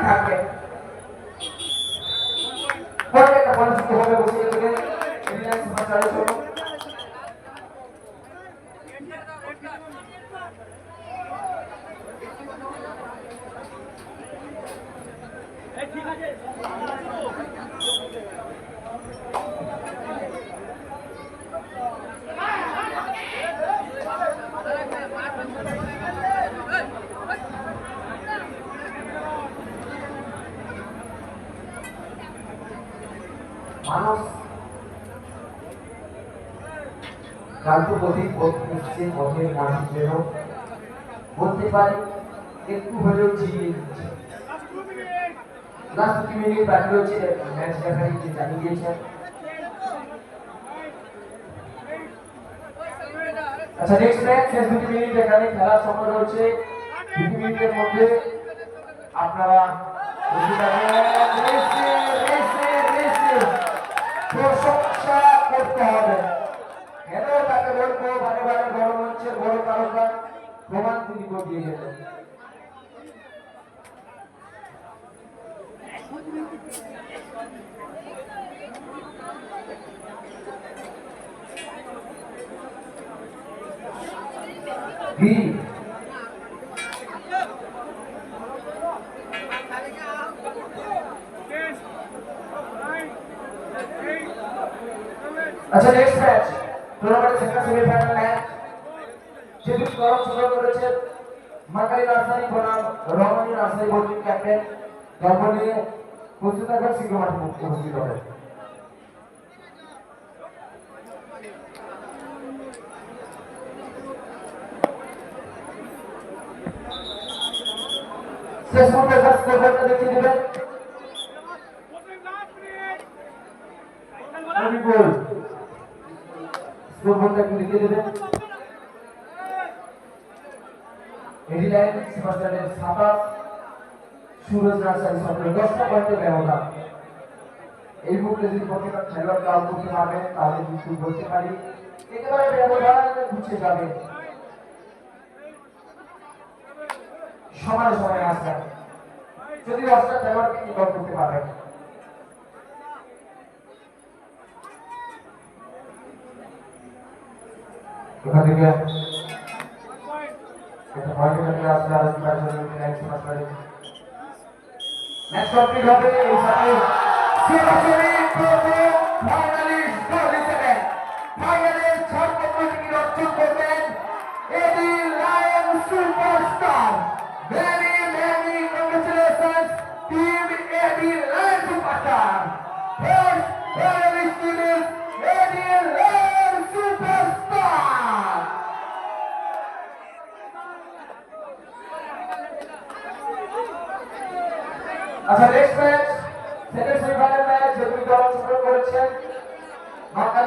থাকবে পরে একটা পরিচিত হবে বসিয়ে দেবে রিলায়েন্স মাস্টারের জন্য ঠিক আছে মানুষ কালকে প্রতি পথে পথের মানুষ যেন বলতে পারে একটু হলেও জিনিয়ে দিচ্ছে লাস্ট 2 মিনিট বাকি রয়েছে ম্যাচ রেফারি যে জানিয়ে দিয়েছেন আচ্ছা নেক্সট ম্যাচ শেষ 2 মিনিট এখানে খেলার সময় রয়েছে 2 মিনিটের মধ্যে আপনারা প্রশংসা করতে হবে কেন তাকে বলবো বারে বারে বড় মঞ্চের বড় তারকা প্রমাণ তিনি করে গেলেন अच्छा next match tournament second semifinal match যেটি করম সুযোগ করেছে মাকারি নার্সারি বনাম রহমানী নার্সারি বোর্ডিং ক্যাপ্টেন দল নিয়ে প্রস্তুত থাকার শীঘ্র মাঠে উপস্থিত হবে শেষ মুহূর্তে স্কোরবোর্ডটা দেখিয়ে দেবেন গোল স্কোরবোর্ডটা একটু দেখিয়ে দেবেন রিলায়েন্স মাস্টারের 27 সুরজ নার্সারি 17 10টা পয়েন্টের ব্যবধান এই মুহূর্তে যদি প্রতিটা খেলোয়াড় আউট করতে পারবে তাহলে কিন্তু বলতে পারি একেবারে ব্যবধান ঘুচে যাবে সমান সময় আসবে যদি 10টা খেলোয়াড়কে গোল করতে পারবে ওখান থেকে এটা পয়েন্টের কাছে আসলে আর কি আসলে রিলায়েন্স মাস্টারের ম্যাচ কমপ্লিট হবে এই সাথে সেমিফাইনালে ফাইনালিস্ট দল হিসেবে ফাইনালের সর্বপ্রথম অর্জন করবেন AD lion superstar very very congratulations team AD lion superstar first finalist team is AD lion superstar আচ্ছা next match second semifinal match যেটি দল অংশগ্রহণ করেছেন